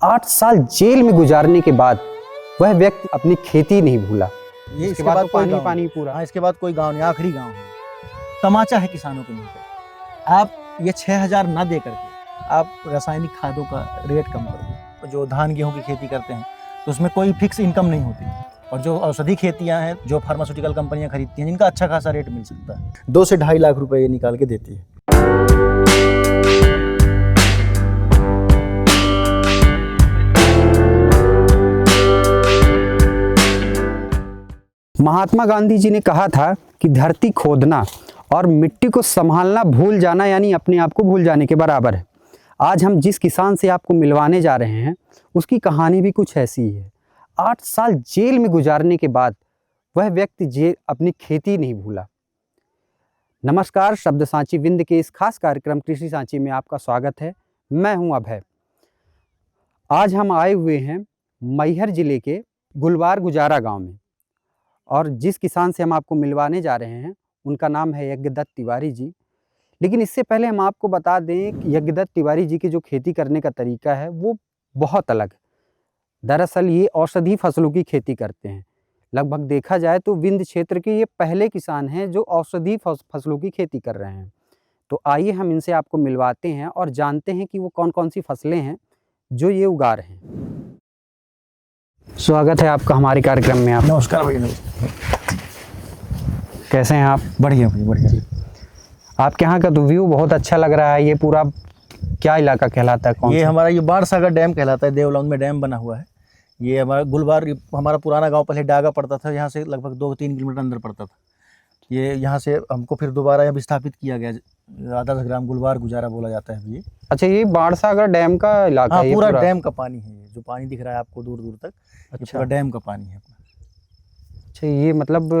8 साल जेल में गुजारने के बाद वह व्यक्ति अपनी खेती नहीं भूला। ये इसके बाद तो पानी पूरा। हाँ, इसके बाद कोई गांव नहीं, आखिरी गांव है। तमाचा है किसानों के मुंह पे। आप ये 6,000 ना दे करके आप रासायनिक खादों का रेट कम कर दो। जो धान गेहूं की खेती करते हैं तो उसमें कोई फिक्स इनकम नहीं होती, और जो औषधि खेतियां हैं, जो फार्मास्यूटिकल कंपनियां खरीदती हैं, जिनका अच्छा खासा रेट मिल सकता है, 2 से 2.5 लाख रुपए ये निकाल के देती है। महात्मा गांधी जी ने कहा था कि धरती खोदना और मिट्टी को संभालना भूल जाना यानी अपने आप को भूल जाने के बराबर है। आज हम जिस किसान से आपको मिलवाने जा रहे हैं उसकी कहानी भी कुछ ऐसी ही है। 8 साल जेल में गुजारने के बाद वह व्यक्ति अपनी खेती नहीं भूला। नमस्कार, शब्द सांची विंध्य के इस खास कार्यक्रम कृषि सांची में आपका स्वागत है। मैं हूं अभय। आज हम आए हुए हैं मैहर जिले के गुलवार गुजारा गांव में, और जिस किसान से हम आपको मिलवाने जा रहे हैं उनका नाम है यज्ञदत्त तिवारी जी। लेकिन इससे पहले हम आपको बता दें कि यज्ञदत्त तिवारी जी की जो खेती करने का तरीका है वो बहुत अलग है। दरअसल ये औषधि फसलों की खेती करते हैं। लगभग देखा जाए तो विंध्य क्षेत्र के ये पहले किसान हैं जो औषधि फसलों की खेती कर रहे हैं। तो आइए हम इनसे आपको मिलवाते हैं और जानते हैं कि वो कौन कौन सी फसलें हैं जो ये उगा रहे हैं। स्वागत है आपका हमारे कार्यक्रम में। आप नमस्कार भैया। कैसे हैं आप? बढ़िया भैया, बढ़िया। आपके यहाँ का तो व्यू बहुत अच्छा लग रहा है। ये पूरा क्या इलाका कहलाता है? कौन ये सा? हमारा ये बाणसागर डैम कहलाता है। देवलाउन में डैम बना हुआ है। ये हमारा गुलबार, हमारा पुराना गांव पहले डागा पड़ता था, यहाँ से लगभग 2-3 किलोमीटर अंदर पड़ता था। ये यहाँ से हमको फिर दोबारा यहाँ विस्थापित किया गया। 10 ग्राम गुलबार गुजारा बोला जाता है ये। अच्छा, ये बाणसागर डैम का इलाका हाँ, है? पूरा डैम का पानी है। ये जो पानी दिख रहा है आपको दूर दूर तक, ये अच्छा, पूरा डैम का पानी है। अच्छा, ये मतलब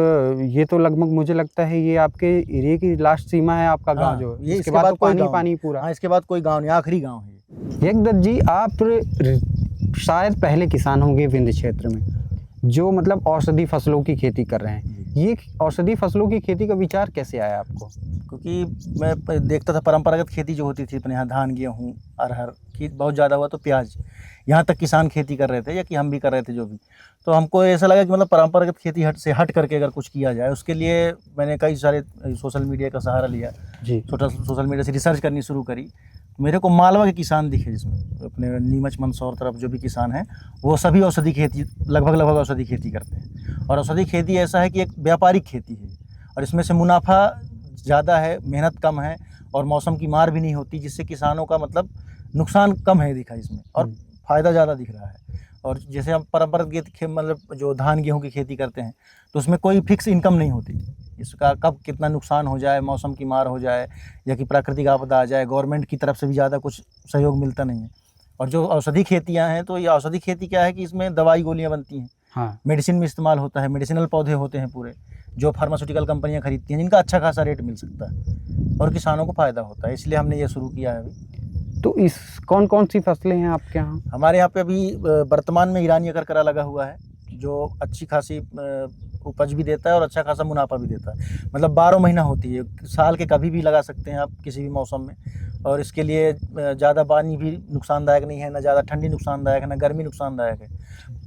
ये तो लगभग मुझे लगता है ये आपके एरिया की लास्ट सीमा है आपका गांव। हाँ, जो ये इसके बाद तो पानी पूरा। हाँ, इसके बाद कोई गांव नहीं, आखिरी गांव है। यज्ञदत्त जी, आप शायद पहले किसान होंगे विंध्य क्षेत्र में जो मतलब औषधि फसलों की खेती कर रहे हैं। ये औषधि फसलों की खेती का विचार कैसे आया आपको? क्योंकि मैं देखता था परंपरागत खेती जो होती थी अपने यहाँ, धान गेहूँ अरहर की बहुत ज़्यादा हुआ तो प्याज, यहाँ तक किसान खेती कर रहे थे, या कि हम भी कर रहे थे जो भी। तो हमको ऐसा लगा कि मतलब परंपरागत खेती हट करके अगर कुछ किया जाए, उसके लिए मैंने कई सारे सोशल मीडिया का सहारा लिया जी। सोशल मीडिया से रिसर्च करनी शुरू करी। मेरे को मालवा के किसान दिखे, जिसमें अपने नीमच मंदसौर तरफ जो भी किसान हैं वो सभी औषधि खेती लगभग औषधि खेती करते हैं। और औषधि खेती ऐसा है कि एक व्यापारिक खेती है, और इसमें से मुनाफा ज़्यादा है, मेहनत कम है, और मौसम की मार भी नहीं होती, जिससे किसानों का मतलब नुकसान कम है दिखा इसमें, और फ़ायदा ज़्यादा दिख रहा है। और जैसे हम परंपरागत मतलब जो धान गेहूँ की खेती करते हैं तो उसमें कोई फिक्स इनकम नहीं होती। इसका कब कितना नुकसान हो जाए, मौसम की मार हो जाए, या कि प्राकृतिक आपदा आ जाए, गवर्नमेंट की तरफ से भी ज़्यादा कुछ सहयोग मिलता नहीं है। और जो औषधि खेतियाँ हैं, तो ये औषधि खेती क्या है कि इसमें दवाई गोलियाँ बनती हैं। हाँ, मेडिसिन में इस्तेमाल होता है, मेडिसिनल पौधे होते हैं पूरे, जो फार्मास्यूटिकल कंपनियां खरीदती हैं, जिनका अच्छा खासा रेट मिल सकता है और किसानों को फ़ायदा होता है। इसलिए हमने ये शुरू किया है अभी। तो इस कौन कौन सी फसलें हैं आपके यहाँ? हमारे यहाँ पे अभी वर्तमान में ईरानी अकरकरा लगा हुआ है, जो अच्छी खासी उपज भी देता है और अच्छा खासा मुनाफा भी देता है। मतलब 12 महीना होती है, साल के कभी भी लगा सकते हैं आप किसी भी मौसम में। और इसके लिए ज़्यादा पानी भी नुकसानदायक नहीं है, ना ज़्यादा ठंडी नुकसानदायक है, ना गर्मी नुकसानदायक है।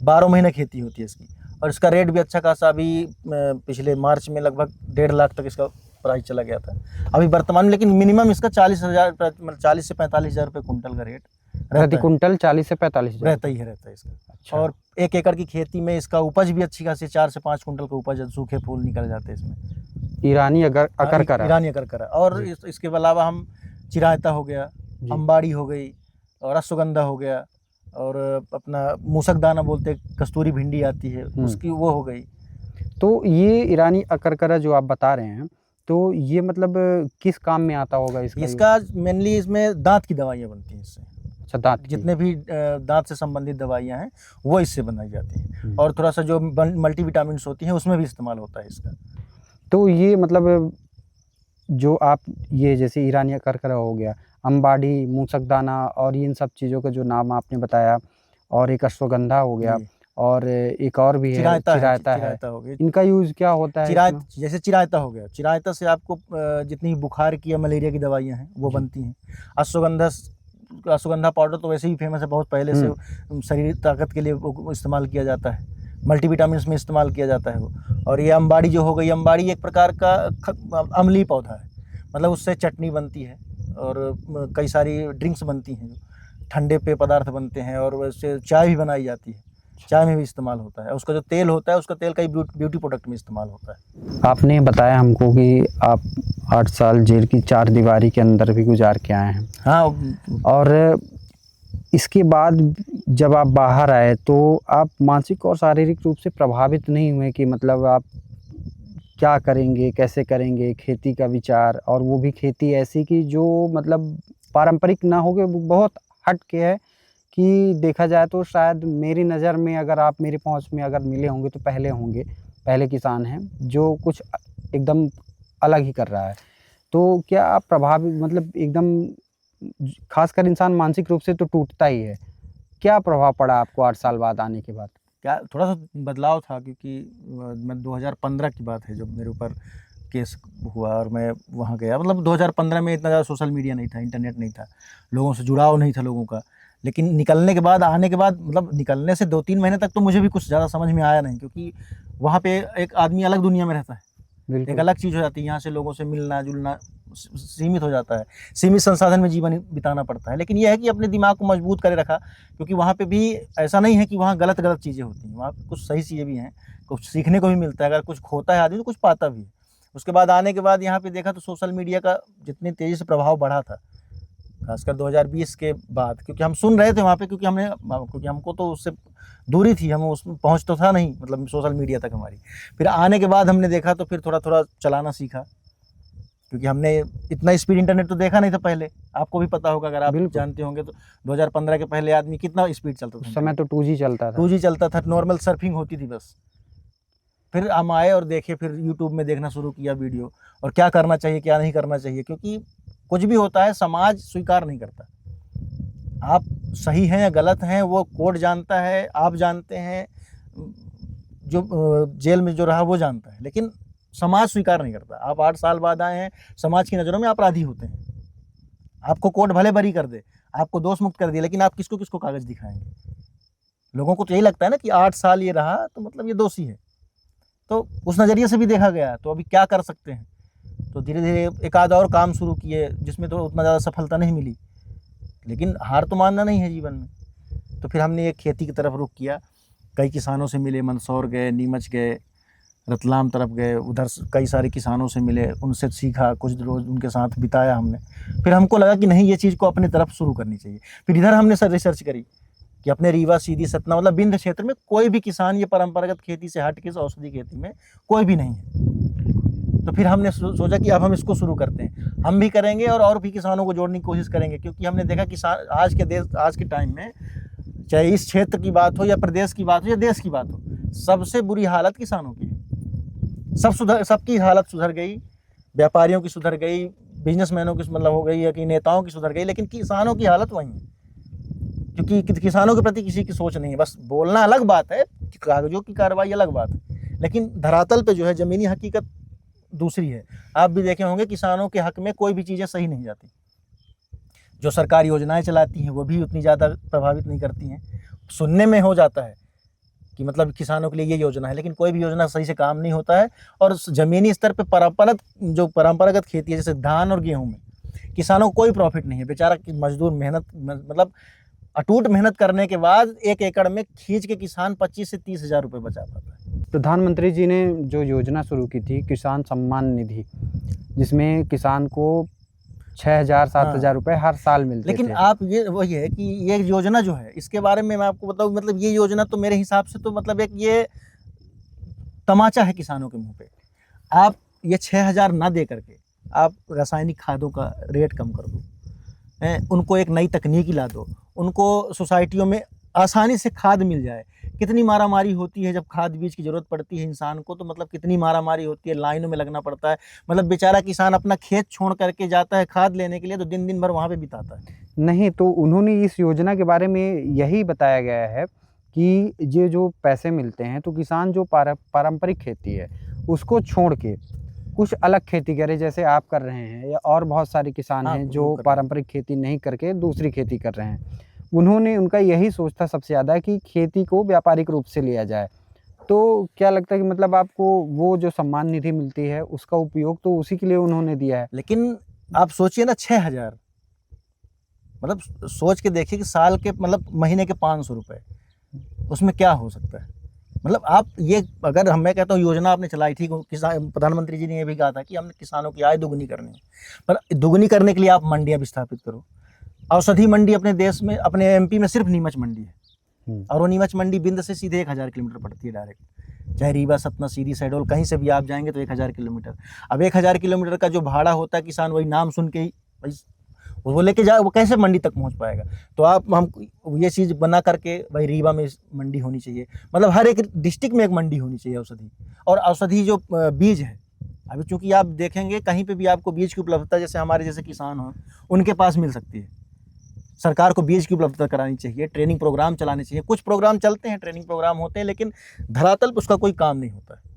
12 महीने खेती होती है इसकी, और इसका रेट भी अच्छा खासा। अभी पिछले मार्च में लगभग 1.5 लाख तक इसका प्राइस चला गया था अभी वर्तमान में। लेकिन मिनिमम इसका 40,000 मतलब 40 से 45,000 रुपये कुंटल का रेट प्रति कुंटल 40 से 45,000 रहता ही है इसका। अच्छा। और 1 एकड़ की खेती में इसका उपज भी अच्छी खासी 4 से 5 कुंटल का उपज, सूखे फूल निकल जाते हैं इसमें। ईरानी अकरकरा। और इसके अलावा हम चिरायता हो गया, अंबाड़ी हो गई, और अश्वगंधा हो गया, और अपना मूसक दाना बोलते, कस्तूरी भिंडी आती है उसकी, वो हो गई। तो ये ईरानी अकरकरा जो आप बता रहे हैं, तो ये मतलब किस काम में आता होगा इसका मेनली इसमें दांत की दवाइयाँ बनती हैं इससे। अच्छा, दांत जितने भी दांत से संबंधित दवाइयाँ हैं वो इससे बनाई जाती हैं। और थोड़ा सा जो मल्टीविटामिन्स होती हैं उसमें भी इस्तेमाल होता है इसका। तो ये मतलब जो आप ये जैसे ईरानी अकरकरा हो गया, अंबाड़ी, मूसक दाना, और इन सब चीज़ों का जो नाम आपने बताया, और एक अश्वगंधा हो गया, और एक और भी है चिरायता हो गया। इनका यूज़ क्या होता है? जैसे चिरायता हो गया, चिरायता से आपको जितनी बुखार की या मलेरिया की दवाइयाँ हैं वो बनती हैं। अश्वगंधा अश्वगंधा पाउडर तो वैसे ही फेमस है, बहुत पहले से शरीर ताकत के लिए वो इस्तेमाल किया जाता है, मल्टीविटामिन में इस्तेमाल किया जाता है वो। और ये अम्बाड़ी जो हो गई, अम्बाड़ी एक प्रकार का अम्लीय पौधा है, मतलब उससे चटनी बनती है और कई सारी ड्रिंक्स बनती हैं, जो ठंडे पेय पदार्थ बनते हैं, और वैसे चाय भी बनाई जाती है, चाय में भी इस्तेमाल होता है। उसका जो तेल होता है, उसका तेल कई ब्यूटी प्रोडक्ट में इस्तेमाल होता है। आपने बताया हमको कि आप 8 साल जेल की 4 दीवारी के अंदर भी गुजार के आए हैं। हाँ, और इसके बाद जब आप बाहर आए तो आप मानसिक और शारीरिक रूप से प्रभावित नहीं हुए कि मतलब आप क्या करेंगे, कैसे करेंगे, खेती का विचार, और वो भी खेती ऐसी कि जो मतलब पारंपरिक ना हो, के बहुत हट के है, कि देखा जाए तो शायद मेरी नज़र में, अगर आप मेरी पहुंच में अगर मिले होंगे तो पहले होंगे, पहले किसान हैं जो कुछ एकदम अलग ही कर रहा है। तो क्या आप प्रभावित, मतलब एकदम, खासकर इंसान मानसिक रूप से तो टूटता ही है, क्या प्रभाव पड़ा आपको 8 साल बाद आने के बाद? क्या थोड़ा सा बदलाव था, क्योंकि मैं 2015 की बात है जब मेरे ऊपर केस हुआ और मैं वहाँ गया। मतलब 2015 में इतना ज़्यादा सोशल मीडिया नहीं था, इंटरनेट नहीं था, लोगों से जुड़ाव नहीं था लोगों का। लेकिन निकलने के बाद, आने के बाद, मतलब निकलने से 2-3 महीने तक तो मुझे भी कुछ ज़्यादा समझ में आया नहीं, क्योंकि वहाँ पे एक आदमी अलग दुनिया में रहता है, एक बिल्कुल। अलग चीज़ हो जाती है। यहाँ से लोगों से मिलना जुलना सीमित हो जाता है, सीमित संसाधन में जीवन बिताना पड़ता है। लेकिन यह है कि अपने दिमाग को मजबूत करे रखा, क्योंकि वहाँ पे भी ऐसा नहीं है कि वहाँ गलत चीज़ें होती हैं, वहाँ कुछ सही चीज़ें भी हैं, कुछ सीखने को भी मिलता है। अगर कुछ खोता है आदमी तो कुछ पाता भी है। उसके बाद आने के बाद यहाँ पे देखा तो सोशल मीडिया का जितनी तेज़ी से प्रभाव बढ़ा था, खासकर 2020 के बाद, क्योंकि हम सुन रहे थे वहाँ पे, क्योंकि हमको तो उससे दूरी थी, हम उसमें पहुँच तो था नहीं, मतलब सोशल मीडिया तक हमारी। फिर आने के बाद हमने देखा तो फिर थोड़ा चलाना सीखा, क्योंकि हमने इतना स्पीड इंटरनेट तो देखा नहीं था पहले। आपको भी पता होगा, अगर आप जानते होंगे तो 2015 के पहले आदमी कितना स्पीड चलता था। उस समय तो 2G चलता था। 2G चलता था, नॉर्मल सर्फिंग होती थी बस। फिर हम आए और देखे, फिर यूट्यूब में देखना शुरू किया वीडियो, और क्या करना चाहिए क्या नहीं करना चाहिए, क्योंकि कुछ भी होता है समाज स्वीकार नहीं करता। आप सही हैं या गलत हैं वो कोर्ट जानता है, आप जानते हैं, जो जेल में जो रहा वो जानता है, लेकिन समाज स्वीकार नहीं करता। आप 8 साल बाद आए हैं, समाज की नज़रों में अपराधी होते हैं। आपको कोर्ट भले बरी कर दे, आपको दोष मुक्त कर दिया, लेकिन आप किसको किसको कागज़ दिखाएंगे? लोगों को तो यही लगता है ना कि 8 साल ये रहा तो मतलब ये दोषी है। तो उस नज़रिए से भी देखा गया। तो अभी क्या कर सकते हैं? तो धीरे धीरे एक आध और काम शुरू किए, जिसमें तो उतना ज़्यादा सफलता नहीं मिली, लेकिन हार तो मानना नहीं है जीवन में। तो फिर हमने एक खेती की तरफ रुख किया, कई किसानों से मिले, मंदसौर गए, नीमच गए, रतलाम तरफ गए, उधर कई सारे किसानों से मिले, उनसे सीखा, कुछ रोज़ उनके साथ बिताया हमने। फिर हमको लगा कि नहीं, ये चीज़ को अपनी तरफ शुरू करनी चाहिए। फिर इधर हमने रिसर्च करी कि अपने रीवा, सीधी, सतना, मतलब विंध्य क्षेत्र में कोई भी किसान ये परंपरागत खेती से हट के औषधि खेती में कोई भी नहीं है। तो फिर हमने सोचा कि अब हम इसको शुरू करते हैं, हम भी करेंगे और भी किसानों को जोड़ने की कोशिश करेंगे, क्योंकि हमने देखा किसान आज के टाइम में, चाहे इस क्षेत्र की बात हो या प्रदेश की बात हो या देश की बात हो, सबसे बुरी हालत किसानों की है। सबकी हालत सुधर गई, व्यापारियों की सुधर गई, बिजनेसमैनों की मतलब हो गई, या कि नेताओं की सुधर गई, लेकिन किसानों की हालत वही है, क्योंकि किसानों के प्रति किसी की सोच नहीं है। बस बोलना अलग बात है, कागजों की कार्रवाई अलग बात है, लेकिन धरातल पे जो है ज़मीनी हकीकत दूसरी है। आप भी देखे होंगे किसानों के हक में कोई भी चीज़ें सही नहीं जाती। जो सरकारी योजनाएं चलाती हैं वो भी उतनी ज़्यादा प्रभावित नहीं करती हैं। सुनने में हो जाता है कि मतलब किसानों के लिए ये योजना है, लेकिन कोई भी योजना सही से काम नहीं होता है। और ज़मीनी स्तर पे परंपरागत खेती है, जैसे धान और गेहूँ में किसानों को कोई प्रॉफिट नहीं है। बेचारा मजदूर मेहनत, मतलब अटूट मेहनत करने के बाद 1 एकड़ में खींच के किसान 25 से 30 हज़ार रुपये बचा पाता है। प्रधानमंत्री जी ने जो योजना शुरू की थी, किसान सम्मान निधि, जिसमें किसान को 6,000-7,000 रुपये हर साल मिलते थे। लेकिन आप ये वही है कि ये योजना जो है, इसके बारे में मैं आपको बताऊँ, मतलब ये योजना तो मेरे हिसाब से तो मतलब एक ये तमाचा है किसानों के मुंह पे। आप ये 6,000 ना दे करके आप रासायनिक खादों का रेट कम कर दो, उनको एक नई तकनीक ला दो, उनको सोसाइटियों में आसानी से खाद मिल जाए। कितनी मारामारी होती है जब खाद बीज की ज़रूरत पड़ती है इंसान को, तो मतलब कितनी मारामारी होती है, लाइनों में लगना पड़ता है। मतलब बेचारा किसान अपना खेत छोड़ करके जाता है खाद लेने के लिए, तो दिन भर वहाँ पे बिताता है। नहीं, तो उन्होंने इस योजना के बारे में यही बताया गया है कि ये जो पैसे मिलते हैं, तो किसान जो पारंपरिक खेती है उसको छोड़ के कुछ अलग खेती करे जैसे आप कर रहे हैं, या और बहुत सारे किसान हाँ, हैं वो जो कर रहे हैं। पारंपरिक खेती नहीं करके दूसरी खेती कर रहे हैं, उनका यही सोच था सबसे ज़्यादा कि खेती को व्यापारिक रूप से लिया जाए। तो क्या लगता है कि मतलब आपको वो जो सम्मान निधि मिलती है उसका उपयोग तो उसी के लिए उन्होंने दिया है? लेकिन आप सोचिए ना, 6,000, मतलब सोच के देखिए कि साल के मतलब महीने के 500 रुपए, उसमें क्या हो सकता है। मतलब आप ये, अगर मैं कहता हूँ योजना आपने चलाई थी, किसान प्रधानमंत्री जी ने ये भी कहा था कि हमने किसानों की आय दोगुनी करनी है, पर दोगुनी करने के लिए आप मंडियाँ भी स्थापित करो। औषधि मंडी अपने देश में, अपने एमपी में सिर्फ नीमच मंडी है, और वो नीमच मंडी बिंद से सीधे 1000 किलोमीटर पड़ती है डायरेक्ट। चाहे रीवा, सतना, सीरी, शहडोल, कहीं से भी आप जाएंगे तो 1000 किलोमीटर। अब 1000 किलोमीटर का जो भाड़ा होता है, किसान वही नाम सुन के ही भाई वो लेके जाए, वो कैसे मंडी तक पहुंच पाएगा। तो हम ये चीज़ बना करके, भाई रीवा में मंडी होनी चाहिए, मतलब हर एक डिस्ट्रिक्ट में एक मंडी होनी चाहिए औषधि। और औषधि जो बीज है, अभी चूंकि आप देखेंगे कहीं पे भी आपको बीज की उपलब्धता, जैसे हमारे जैसे किसान हों उनके पास मिल सकती है। सरकार को बीज की उपलब्धता करानी चाहिए, ट्रेनिंग प्रोग्राम चलाने चाहिए। कुछ प्रोग्राम चलते हैं, ट्रेनिंग प्रोग्राम होते हैं, लेकिन धरातल पर उसका कोई काम नहीं होता है।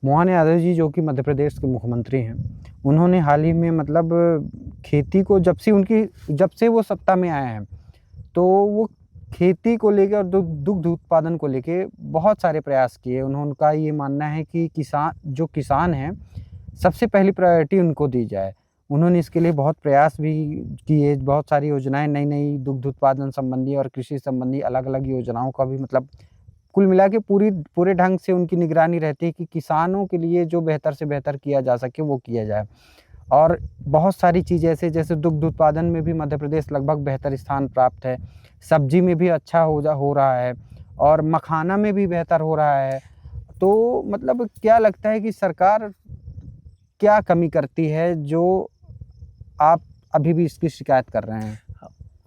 मोहन यादव जी जो कि मध्य प्रदेश के मुख्यमंत्री हैं, उन्होंने हाल ही में मतलब खेती को जब से वो सत्ता में आए हैं, तो वो खेती को लेकर और दुग्ध उत्पादन को लेके बहुत सारे प्रयास किए। उनका ये मानना है कि किसान हैं, सबसे पहली प्रायोरिटी उनको दी जाए। उन्होंने इसके लिए बहुत प्रयास भी किए, बहुत सारी योजनाएं, नई दुग्ध उत्पादन संबंधी और कृषि संबंधी अलग अलग योजनाओं का भी मतलब कुल मिला के पूरे ढंग से उनकी निगरानी रहती है कि किसानों के लिए जो बेहतर से बेहतर किया जा सके वो किया जाए। और बहुत सारी चीज़ें जैसे दुग्ध उत्पादन में भी मध्य प्रदेश लगभग बेहतर स्थान प्राप्त है, सब्जी में भी अच्छा हो रहा है, और मखाना में भी बेहतर हो रहा है। तो मतलब क्या लगता है कि सरकार क्या कमी करती है जो आप अभी भी इसकी शिकायत कर रहे हैं?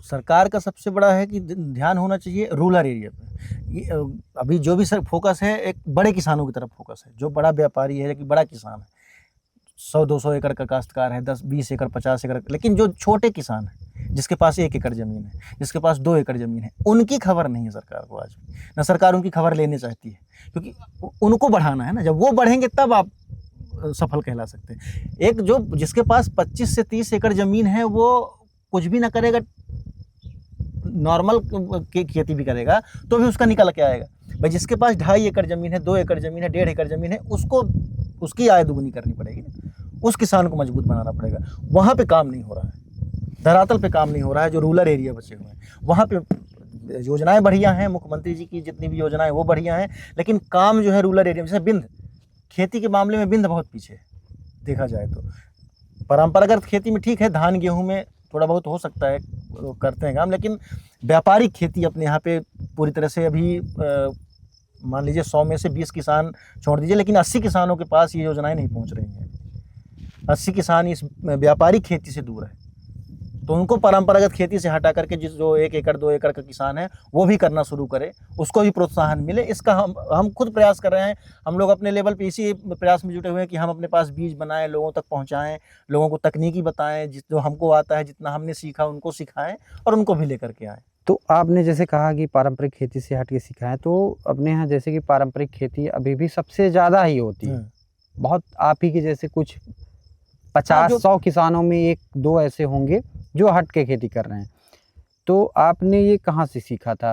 सरकार का सबसे बड़ा है कि ध्यान होना चाहिए रूरल एरिया पे। अभी जो भी सर फोकस है, एक बड़े किसानों की तरफ फोकस है, जो बड़ा व्यापारी है, कि बड़ा किसान है, 100-200 एकड़ का काश्तकार है, 10-20 एकड़, 50 एकड़। लेकिन जो छोटे किसान है, जिसके पास 1 एकड़ ज़मीन है, जिसके पास 2 एकड़ ज़मीन है, उनकी खबर नहीं है सरकार को आज भी। ना सरकार उनकी खबर लेनी चाहती है, क्योंकि उनको बढ़ाना है ना। जब वो बढ़ेंगे तब आप सफल कहला सकते हैं। एक जो जिसके पास 25 से 30 एकड़ ज़मीन है, वो कुछ भी ना करेगा, नॉर्मल खेती भी करेगा तो भी उसका निकल के आएगा। भाई जिसके पास 2.5 एकड़ ज़मीन है, 2 एकड़ ज़मीन है, 1.5 एकड़ ज़मीन है, उसको उसकी आय दोगुनी करनी पड़ेगी, उस किसान को मजबूत बनाना पड़ेगा। वहाँ पे काम नहीं हो रहा है, धरातल पे काम नहीं हो रहा है। जो रूरल एरिया बचे हुए हैं वहाँ पे योजनाएं बढ़िया हैं, मुख्यमंत्री जी की जितनी भी योजनाएं वो बढ़िया हैं, लेकिन काम जो है रूरल एरिया में, जैसे बिंद खेती के मामले में बिंद बहुत पीछे है देखा जाए तो। परंपरागत खेती में ठीक है, धान गेहूँ में थोड़ा बहुत हो सकता है, करते हैं काम, लेकिन व्यापारिक खेती अपने यहाँ पे पूरी तरह से अभी मान लीजिए 100 में से 20 किसान छोड़ दीजिए, लेकिन 80 किसानों के पास ये योजनाएं नहीं पहुँच रही हैं। 80 किसान इस व्यापारिक खेती से दूर है। तो उनको परंपरागत खेती से हटा करके जो 1 एकड़ 2 एकड़ का किसान है वो भी करना शुरू करे, उसको भी प्रोत्साहन मिले। इसका हम खुद प्रयास कर रहे हैं। हम लोग अपने लेवल पे इसी प्रयास में जुटे हुए हैं कि हम अपने पास बीज बनाएं, लोगों तक पहुंचाएं, लोगों को तकनीकी बताएं, जो हमको आता है, जितना हमने सीखा उनको सिखाएं और उनको भी लेकर के आएँ। तो आपने जैसे कहा कि पारंपरिक खेती से हट के सीखा है, तो अपने यहाँ जैसे कि पारंपरिक खेती अभी भी सबसे ज़्यादा ही होती है। बहुत आप ही के जैसे कुछ 50-100 किसानों में 1-2 ऐसे होंगे जो हट के खेती कर रहे हैं। तो आपने ये कहाँ से सीखा था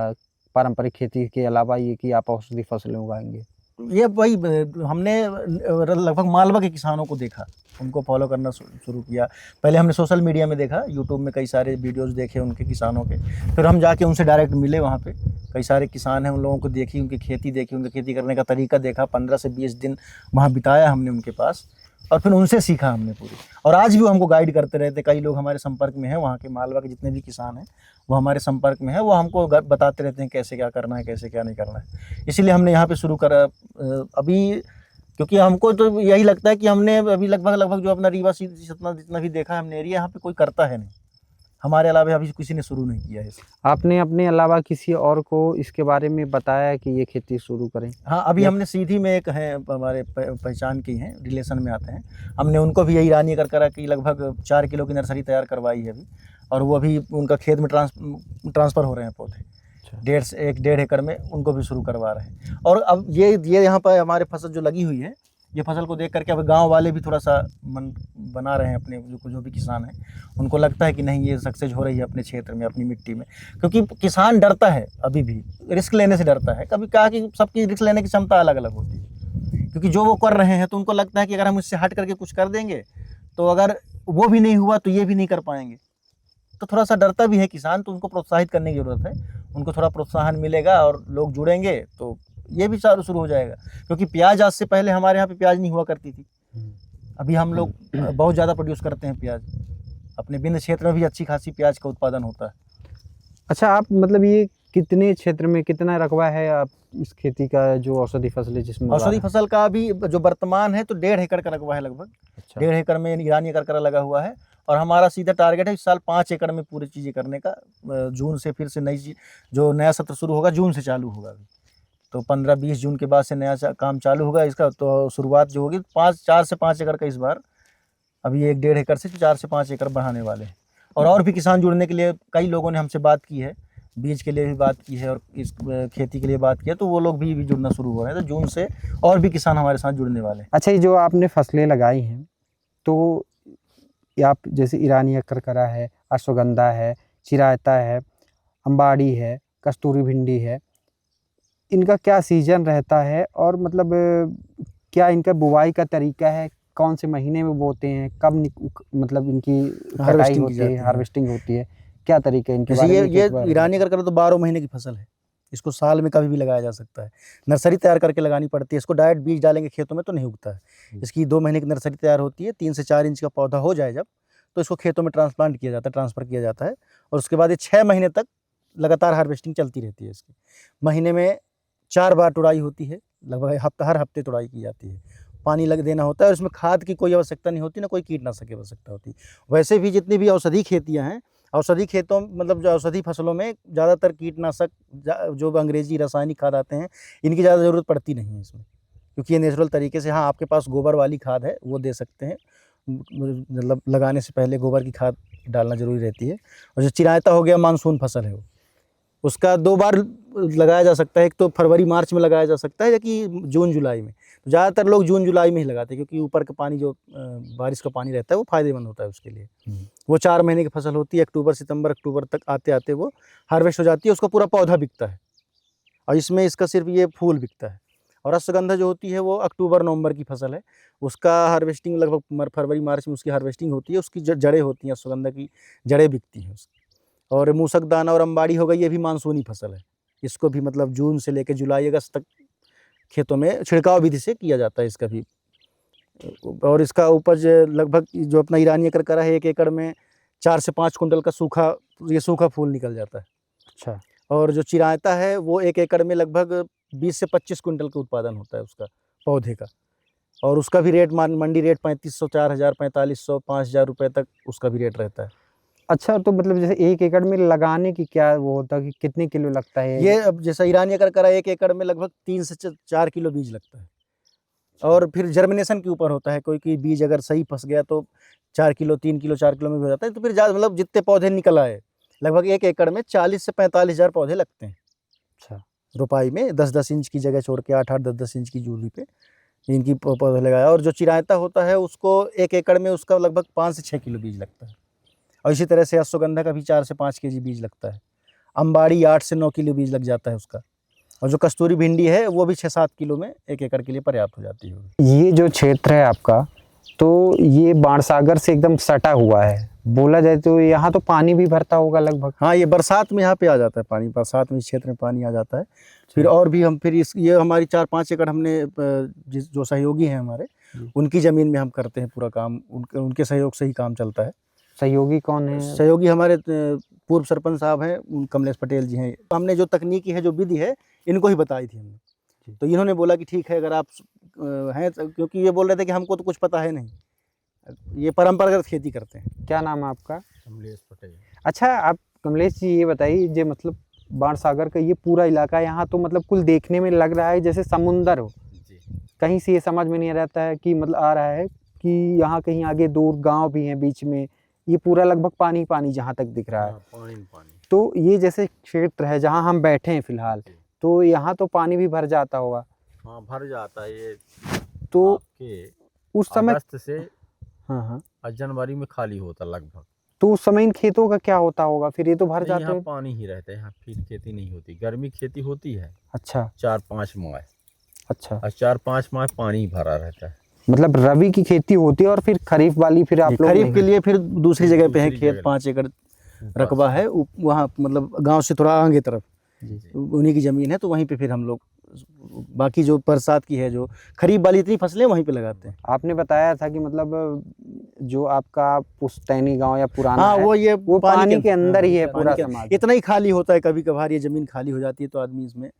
पारंपरिक खेती के अलावा ये कि आप औषधि फसलें उगाएंगे? ये वही हमने लगभग मालवा के किसानों को देखा, उनको फॉलो करना शुरू किया। पहले हमने सोशल मीडिया में देखा, यूट्यूब में कई सारे वीडियोस देखे उनके किसानों के, फिर हम जाके उनसे डायरेक्ट मिले। वहाँ पे कई सारे किसान हैं, उन लोगों को देखी, उनकी खेती देखी, उनकी खेती करने का तरीका देखा। 15 से 20 दिन वहाँ बिताया हमने उनके पास, और फिर उनसे सीखा हमने पूरी। और आज भी वो हमको गाइड करते रहते। कई लोग हमारे संपर्क में हैं, वहाँ के मालवा के जितने भी किसान हैं वो हमारे संपर्क में है, वो हमको बताते रहते हैं कैसे क्या करना है, कैसे क्या नहीं करना है। इसीलिए हमने यहाँ पे शुरू करा अभी, क्योंकि हमको तो यही लगता है कि हमने अभी लगभग जो अपना रीवा सतना जितना भी देखा है हमने एरिया, यहाँ पे कोई करता है नहीं हमारे अलावा, अभी किसी ने शुरू नहीं किया है। आपने अपने अलावा किसी और को इसके बारे में बताया कि ये खेती शुरू करें? हाँ, अभी हमने सीधी में एक है हमारे पहचान की हैं, रिलेशन में आते हैं, हमने उनको भी यही रानी कर करा कि लगभग 4 किलो की नर्सरी तैयार करवाई है अभी, और वो अभी उनका खेत में ट्रांसफ़र हो रहे हैं पौधे। 1.5 एकड़ में उनको भी शुरू करवा रहे हैं। और अब ये यहाँ पर हमारे फसल जो लगी हुई है, ये फसल को देख करके अब गांव वाले भी थोड़ा सा मन बना रहे हैं, अपने जो भी किसान हैं उनको लगता है कि नहीं ये सक्सेस हो रही है अपने क्षेत्र में, अपनी मिट्टी में। क्योंकि किसान डरता है, अभी भी रिस्क लेने से डरता है। कभी कहा कि सबकी रिस्क लेने की क्षमता अलग अलग होती है, क्योंकि जो वो कर रहे हैं तो उनको लगता है कि अगर हम इससे हट करके कुछ कर देंगे तो अगर वो भी नहीं हुआ तो ये भी नहीं कर पाएंगे, तो थोड़ा सा डरता भी है किसान। तो उनको प्रोत्साहित करने की ज़रूरत है, उनको थोड़ा प्रोत्साहन मिलेगा और लोग जुड़ेंगे तो ये भी शुरू हो जाएगा। क्योंकि प्याज आज से पहले हमारे यहाँ पे प्याज नहीं हुआ करती थी, अभी हम लोग बहुत ज़्यादा प्रोड्यूस करते हैं प्याज। अपने विंध्य क्षेत्र में भी अच्छी खासी प्याज का उत्पादन होता है। अच्छा, आप मतलब ये कितने क्षेत्र में कितना रकबा है आप इस खेती का, जो औषधि फसल है जिसमें औषधि फसल का अभी जो वर्तमान है तो 1.5 एकड़ का रकबा है लगभग। अच्छा। 1.5 एकड़ में ईरानी करकरा लगा हुआ है, और हमारा सीधा टारगेट है इस साल 5 एकड़ में पूरी चीज़ें करने का। जून से फिर से जो नया सत्र शुरू होगा जून से चालू होगा अभी, तो 15-20 जून के बाद से नया काम चालू होगा इसका। तो शुरुआत जो होगी 4 से 5 एकड़ का इस बार, अभी 1.5 एकड़ से 4 से 5 एकड़ बढ़ाने वाले हैं। और भी किसान जुड़ने के लिए कई लोगों ने हमसे बात की है, बीज के लिए भी बात की है और इस खेती के लिए बात की है, तो वो लोग भी जुड़ना शुरू हो रहे हैं। तो जून से और भी किसान हमारे साथ जुड़ने वाले हैं। अच्छा, ये जो आपने फसलें लगाई हैं तो ये आप जैसे ईरानी करकरा है, अश्वगंधा है, चिरायता है, अंबाड़ी है, कस्तूरी भिंडी है, इनका क्या सीजन रहता है? और मतलब क्या इनका बुवाई का तरीका है? कौन से महीने में बोते हैं? कब मतलब इनकी कटाई होती है, हार्वेस्टिंग होती है? क्या तरीका है इनके बारे में? ये ईरानी करकरा तो 12 महीने की फसल है, इसको साल में कभी भी लगाया जा सकता है। नर्सरी तैयार करके लगानी पड़ती है, इसको डायरेक्ट बीज डालेंगे खेतों में तो नहीं उगता है। इसकी 2 महीने की नर्सरी तैयार होती है, 3 से 4 इंच का पौधा हो जाए जब, तो इसको खेतों में ट्रांसप्लांट किया जाता है, ट्रांसफ़र किया जाता है। और उसके बाद ये 6 महीने तक लगातार हार्वेस्टिंग चलती रहती है इसकी। महीने में 4 बार तुड़ाई होती है, लगभग हर हफ्ते तुड़ाई की जाती है। पानी देना होता है और इसमें खाद की कोई आवश्यकता नहीं होती, ना कोई कीटनाशक की आवश्यकता होती। वैसे भी जितनी भी औषधि खेतियाँ हैं, औषधि खेतों मतलब जो औषधि फसलों में ज़्यादातर कीटनाशक जो अंग्रेजी रासायनिक खाद आते हैं, इनकी ज़्यादा ज़रूरत पड़ती नहीं है इसमें, क्योंकि ये नेचुरल तरीके से, हाँ आपके पास गोबर वाली खाद है वो दे सकते हैं, मतलब लगाने से पहले गोबर की खाद डालना ज़रूरी रहती है। और जो चिरायता हो गया, मानसून फसल है वो, उसका 2 बार लगाया जा सकता है, एक तो फरवरी मार्च में लगाया जा सकता है, या कि जून जुलाई में। तो ज़्यादातर लोग जून जुलाई में ही लगाते हैं, क्योंकि ऊपर का पानी जो बारिश का पानी रहता है वो फ़ायदेमंद होता है उसके लिए। वो 4 महीने की फसल होती है, सितंबर अक्टूबर तक आते आते वो हार्वेस्ट हो जाती है, उसका पूरा पौधा बिकता है और इसमें इसका सिर्फ ये फूल बिकता है। और अश्वगंधा जो होती है वो अक्टूबर नवंबर की फसल है, उसका हार्वेस्टिंग लगभग फरवरी मार्च में उसकी हार्वेस्टिंग होती है, उसकी जड़ें होती हैं, अश्वगंधा की जड़ें बिकती हैं उसकी। और मूसक दाना और अंबाड़ी हो गई, ये भी मानसूनी फसल है, इसको भी मतलब जून से लेकर जुलाई अगस्त तक खेतों में छिड़काव विधि से किया जाता है इसका भी। और इसका उपज लगभग जो अपना ईरानी करकरा है, 1 एकड़ में 4 से 5 कुंटल का सूखा फूल निकल जाता है। अच्छा। और जो चिरायता है वो 1 एकड़ में लगभग 20 से 25 कुंटल का उत्पादन होता है उसका पौधे का, और उसका भी रेट मंडी रेट 3500, 4000, 4500, 5000 रुपये तक उसका भी रेट रहता है। अच्छा, तो मतलब जैसे 1 एकड़ में लगाने की क्या वो होता है कि कितने किलो लगता है? ये अब जैसा ईरानी करकरा 1 एकड़ में लगभग 3 से 4 किलो बीज लगता है, और फिर जर्मिनेशन के ऊपर होता है, कोई बीज अगर सही फंस गया तो 4 किलो, 3 किलो, 4 किलो में भी हो जाता है। तो फिर मतलब जितने पौधे निकल आए, लगभग 1 एकड़ में 40 से 45 हज़ार पौधे लगते हैं। अच्छा। रोपाई में 10-10 इंच की जगह छोड़ के 8-8, 10-10 इंच की दूरी पे इनकी पौधे लगाया। और जो चिरायता होता है उसको 1 एकड़ में उसका लगभग 5 से 6 किलो बीज लगता है, और इसी तरह से अश्वगंधा का भी 4 से 5 केजी बीज लगता है। अंबाड़ी 8 से 9 किलो बीज लग जाता है उसका, और जो कस्तूरी भिंडी है वो भी 6-7 किलो में 1 एकड़ के लिए पर्याप्त हो जाती है। ये जो क्षेत्र है आपका, तो ये बाणसागर से एकदम सटा हुआ है, बोला जाए तो यहाँ तो पानी भी भरता होगा लगभग? हाँ, ये बरसात में यहाँ पे आ जाता है पानी, बरसात में इस क्षेत्र में पानी आ जाता है। फिर और भी हम ये हमारी 4-5 एकड़ हमने जो सहयोगी हैं हमारे, उनकी ज़मीन में हम करते हैं पूरा काम, उनके सहयोग से ही काम चलता है। सहयोगी कौन है? सहयोगी हमारे पूर्व सरपंच साहब हैं, कमलेश पटेल जी हैं। हमने जो तकनीकी है, जो विधि है, इनको ही बताई थी हमने, तो इन्होंने बोला कि ठीक है अगर आप हैं, क्योंकि ये बोल रहे थे कि हमको तो कुछ पता है नहीं, ये परंपरागत खेती करते हैं। क्या नाम है आपका? कमलेश पटेल। अच्छा, आप कमलेश जी ये बताइए, जो मतलब बाणसागर का ये पूरा इलाका यहाँ तो मतलब कुल देखने में लग रहा है जैसे समुंदर हो जी। कहीं से ये समझ में नहीं रहता है कि मतलब आ रहा है कि यहाँ कहीं आगे दूर गांव भी हैं बीच में, ये पूरा लगभग पानी पानी जहाँ तक दिख रहा है। पानी पानी। तो ये जैसे क्षेत्र है जहाँ हम बैठे हैं फिलहाल, तो यहाँ तो पानी भी भर जाता होगा? हाँ, भर जाता है, ये तो आपके उस समय अगस्त से हाँ जनवरी में खाली होता लगभग। तो उस समय इन खेतों का क्या होता होगा फिर? ये तो भर नहीं, जाते यहाँ हैं। पानी ही रहता है, यहाँ फिर खेती नहीं होती। गर्मी खेती होती है अच्छा 4-5 माह, अच्छा, और 4-5 माह पानी ही भरा रहता है। मतलब रबी की खेती होती है और फिर खरीफ वाली फिर आप लोग खरीफ के लिए फिर दूसरी जगह पे है दूसरी खेत, जगह 5 एकड़ ऊपर रकबा से। है वहाँ, मतलब गांव से थोड़ा आगे तरफ जी। उन्हीं की ज़मीन है, तो वहीं पे फिर हम लोग बाकी जो बरसात की है, जो खरीफ वाली इतनी फसलें वहीं पे लगाते हैं। आपने बताया था कि मतलब जो आपका पुश्तैनी गांव या पुराना हाँ, है वो पानी के अंदर ही है हाँ, पूरा पानी समाज। इतना ही खाली होता है, कभी कभार ये ज़मीन खाली हो जाती है तो आदमी इसमें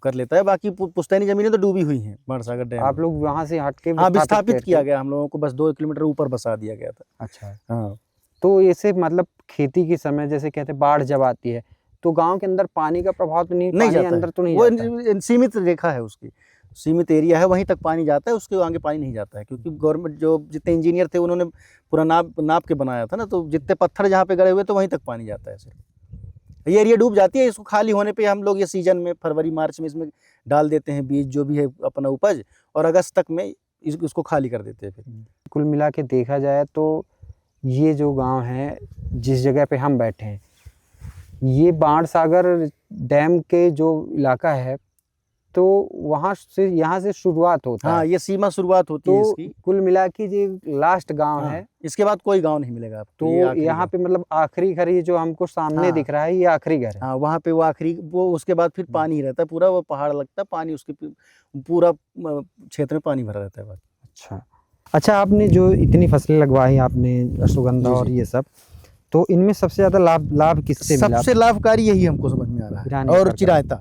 कर लेता है। बाकी पुश्तैनी ज़मीनें तो डूबी हुई हैं बाणसागर डैम आप में। लोग वहाँ से हट के हाँ, विस्थापित करते किया हैं? गया हम लोगों को, बस 2 किलोमीटर ऊपर बसा दिया गया था। अच्छा, हाँ, तो ऐसे मतलब खेती के समय जैसे कहते हैं बाढ़ जब आती है तो गांव के अंदर पानी का प्रभाव तो नहीं, नहीं पानी जाता अंदर है, तो नहीं वो जाता है? सीमित रेखा है उसकी, सीमित एरिया है, वहीं तक पानी जाता है, उसके आगे पानी नहीं जाता है। क्योंकि गवर्नमेंट जो जितने इंजीनियर थे उन्होंने पूरा नाप के बनाया था ना, तो जितने पत्थर जहाँ पे गड़े हुए तो वहीं तक पानी जाता है सिर्फ। ये एरिया डूब जाती है, इसको खाली होने पे हम लोग ये सीजन में फरवरी मार्च में इसमें डाल देते हैं बीज जो भी है अपना उपज, और अगस्त तक में इसको खाली कर देते हैं फिर। कुल मिला के देखा जाए तो ये जो गांव है जिस जगह पे हम बैठे हैं, ये बाणसागर डैम के जो इलाका है तो वहाँ से यहाँ से शुरुआत होता हाँ, है। ये सीमा शुरुआत होती है तो इसकी। कुल मिला के ये लास्ट गांव हाँ, है। इसके बाद कोई गांव नहीं मिलेगा आपको, ये तो आखिरी यहाँ गाँव। पे मतलब आखिरी घर ये जो हमको सामने हाँ। दिख रहा है ये आखिरी घर है। हाँ, वहाँ पे वो आखिरी, वो उसके बाद फिर पानी ही रहता है पूरा, वो पहाड़ लगता है, पानी उसके पूरा क्षेत्र में पानी भरा रहता है बस। अच्छा अच्छा, आपने जो इतनी फसलें लगवाई आपने अश्वगंधा जी, और जी। ये सब, तो इनमें सबसे ज़्यादा लाभ किससे मिला? सबसे लाभकारी यही हमको समझ में आ रहा है, ईरानी और करका। चिरायता,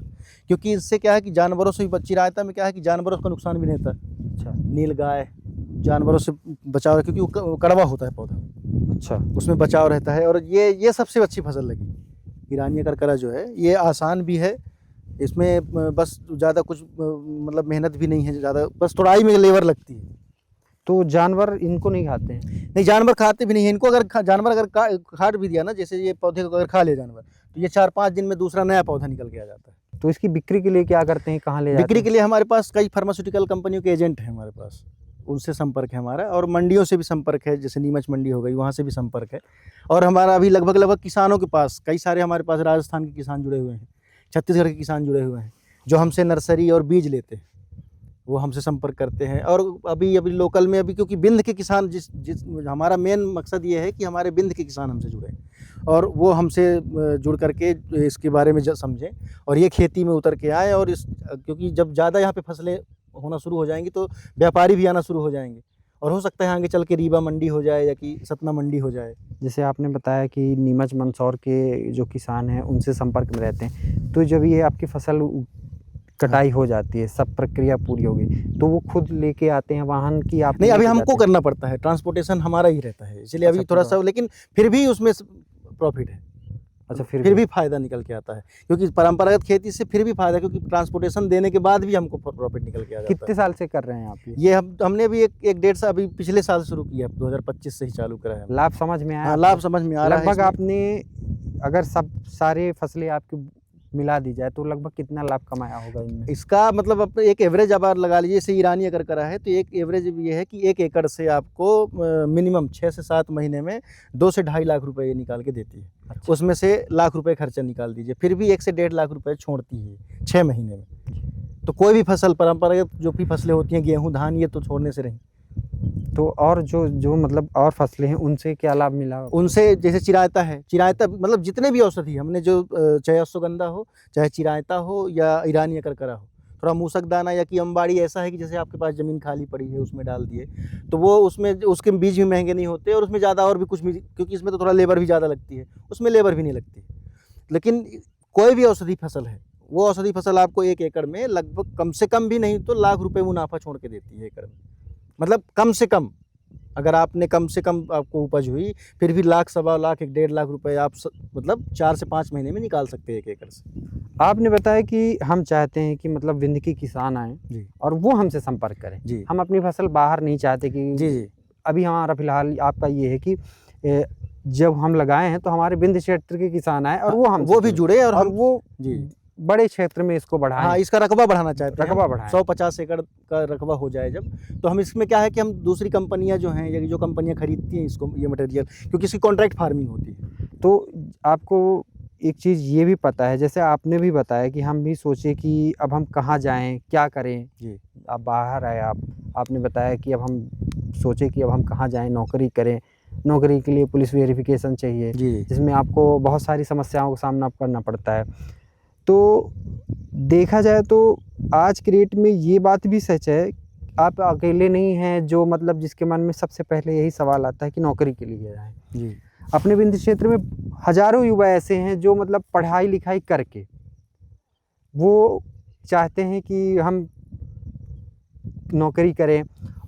क्योंकि इससे क्या है कि जानवरों से भी चिरायता में क्या है कि जानवरों का नुकसान भी नहीं होता। अच्छा नील गाय जानवरों से बचाव, क्योंकि वो कड़वा होता है पौधा, अच्छा, उसमें बचाव रहता है। और ये सबसे अच्छी फसल लगी ईरानी करकरा जो है, ये आसान भी है, इसमें बस ज़्यादा कुछ मतलब मेहनत भी नहीं है ज़्यादा, बस तोड़ाई में लेबर लगती है। तो जानवर इनको नहीं खाते हैं? नहीं, जानवर खाते भी नहीं है इनको। अगर जानवर अगर काट भी दिया ना, जैसे ये पौधे को अगर खा ले जानवर, तो ये 4-5 दिन में दूसरा नया पौधा निकल के आ जाता है। तो इसकी बिक्री के लिए क्या करते हैं, कहाँ ले जाते बिक्री हैं? के लिए हमारे पास कई फार्मास्यूटिकल कंपनियों के एजेंट हैं हमारे पास, उनसे संपर्क है हमारा, और मंडियों से भी संपर्क है, जैसे नीमच मंडी हो गई, वहाँ से भी संपर्क है। और हमारा अभी लगभग किसानों के पास, कई सारे हमारे पास राजस्थान के किसान जुड़े हुए हैं, छत्तीसगढ़ के किसान जुड़े हुए हैं, जो हमसे नर्सरी और बीज लेते हैं, वो हमसे संपर्क करते हैं। और अभी लोकल में अभी, क्योंकि बिंद के किसान, जिस हमारा मेन मकसद ये है कि हमारे बिंद के किसान हमसे जुड़े और वो हमसे जुड़ करके इसके बारे में समझें और ये खेती में उतर के आए। और क्योंकि जब ज़्यादा यहाँ पे फसलें होना शुरू हो जाएंगी तो व्यापारी भी आना शुरू हो जाएंगे, और हो सकता है आगे चल के रीवा मंडी हो जाए या कि सतना मंडी हो जाए। जैसे आपने बताया कि नीमच मंदसौर के जो किसान हैं उनसे संपर्क में रहते हैं, तो जब ये आपकी फसल कटाई हो जाती है, सब प्रक्रिया पूरी हो गई, तो वो खुद लेके आते हैं वाहन की? आप नहीं, अभी लेके हमको जाते हैं? करना पड़ता है, ट्रांसपोर्टेशन हमारा ही रहता है, इसलिए अच्छा, अभी थोड़ा पूरा। सा, लेकिन फिर भी उसमें प्रॉफिट है। अच्छा, फिर भी फ़ायदा निकल के आता है, क्योंकि परंपरागत खेती से फिर भी फ़ायदा, क्योंकि ट्रांसपोर्टेशन देने के बाद भी हमको प्रॉफिट निकल के आ जाता कितने है। साल से कर रहे हैं आप ये हमने भी एक 1.5 साल, अभी पिछले साल शुरू किया, 2025 से ही चालू करा है। लाभ समझ में आया? हाँ, लाभ समझ में आ रहा है। लगभग इसमें आपने अगर सब सारे फसलें आपकी मिला दी जाए तो लगभग कितना लाभ कमाया होगा इनमें? इसका मतलब अब एक एवरेज आप लगा लीजिए, जैसे ईरानी अगर करा है तो एक एवरेज ये है कि 1 एकड़ से आपको मिनिमम 6 से 7 महीने में 2 से 2.5 लाख रुपए ये निकाल के देती है। अच्छा। उसमें से लाख रुपए खर्चा निकाल दीजिए, फिर भी 1 से 1.5 लाख रुपए छोड़ती है 6 महीने में। तो कोई भी फसल, परंपरागत जो भी फसलें होती हैं, गेहूँ धान, ये तो छोड़ने से रहीं। तो और जो मतलब और फसलें हैं उनसे क्या लाभ मिला? उनसे जैसे चिरायता है, चिरायता मतलब जितने भी औषधि हमने जो चाहे अश्वगंधा हो, चाहे चिरायता हो या ईरानी करकरा हो, थोड़ा मूसक दाना या कि अम्बाड़ी, ऐसा है कि जैसे आपके पास ज़मीन खाली पड़ी है उसमें डाल दिए, तो वो उसमें उसके बीज भी महंगे नहीं होते, और उसमें ज़्यादा और भी कुछ भी, क्योंकि इसमें तो थोड़ा लेबर भी ज़्यादा लगती है, उसमें लेबर भी नहीं लगती। लेकिन कोई भी औषधि फसल है, वो औषधि फसल आपको 1 एकड़ में लगभग कम से कम भी नहीं तो लाख रुपए मुनाफा छोड़ के देती है एकड़ में। मतलब कम से कम, अगर आपने कम से कम आपको उपज हुई, फिर भी लाख, सवा लाख, 1.5 लाख रुपए आप मतलब 4 से 5 महीने में निकाल सकते हैं 1 एकड़ से। आपने बताया कि हम चाहते हैं कि मतलब विंध्य के किसान आएँ जी और वो हमसे संपर्क करें। जी हम अपनी फसल बाहर नहीं चाहते कि जी जी अभी हमारा फिलहाल आपका ये है कि जब हम लगाए हैं तो हमारे विंध्य क्षेत्र के किसान आए और वो वो भी जुड़े, और और हम वो जी बड़े क्षेत्र में इसको बढ़ाएं। हाँ, इसका रकबा बढ़ाना चाहते हैं, रकबा बढ़ाएं। 150 एकड़ का रकबा हो जाए जब, तो हम इसमें क्या है कि हम दूसरी कंपनियां जो हैं, या जो कंपनियां खरीदती हैं इसको, ये मटेरियल, क्योंकि इसकी कॉन्ट्रैक्ट फार्मिंग होती है। तो आपको एक चीज़ ये भी पता है, जैसे आपने भी बताया कि हम भी सोचे कि अब हम कहाँ जाएं, क्या करें। जी। आप बाहर आए, आपने बताया कि अब हम सोचे कि अब हम कहाँ जाएं, नौकरी करें। नौकरी के लिए पुलिस वेरिफिकेशन चाहिए, जी। जिसमें आपको बहुत सारी समस्याओं का सामना करना पड़ता है। तो देखा जाए तो आज के डेट में ये बात भी सच है, आप अकेले नहीं हैं जो मतलब जिसके मन में सबसे पहले यही सवाल आता है कि नौकरी के लिए जाएं। जी। अपने विंध्य क्षेत्र में हजारों युवा ऐसे हैं जो मतलब पढ़ाई लिखाई करके वो चाहते हैं कि हम नौकरी करें,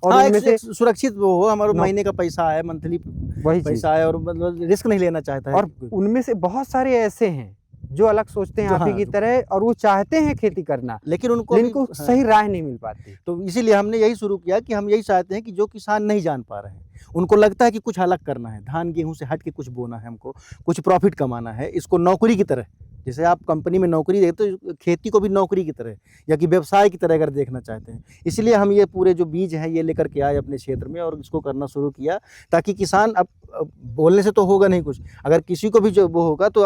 और हाँ, उनमें एक से सुरक्षित वो हो, हमारे नौ- महीने का पैसा आए, मंथली वही चीज़, पैसा आए, और मतलब रिस्क नहीं लेना चाहता है और कोई। उनमें से बहुत सारे ऐसे हैं जो अलग सोचते हैं जो आप ही हाँ, की तरह, और वो चाहते हैं खेती करना, लेकिन उनको लेकिन भी उनको हाँ, सही राह नहीं मिल पाती। तो इसीलिए हमने यही शुरू किया कि हम यही चाहते हैं कि जो किसान नहीं जान पा रहे हैं, उनको लगता है कि कुछ अलग करना है, धान गेहूं से हट के कुछ बोना है, हमको कुछ प्रॉफिट कमाना है, इसको नौकरी की तरह, जैसे आप कंपनी में नौकरी देखते हो, तो खेती को भी नौकरी की तरह या कि व्यवसाय की तरह अगर देखना चाहते हैं, इसलिए हम ये पूरे जो बीज हैं ये लेकर के आए अपने क्षेत्र में और इसको करना शुरू किया, ताकि किसान अब बोलने से तो होगा नहीं कुछ, अगर किसी को भी जो वो होगा तो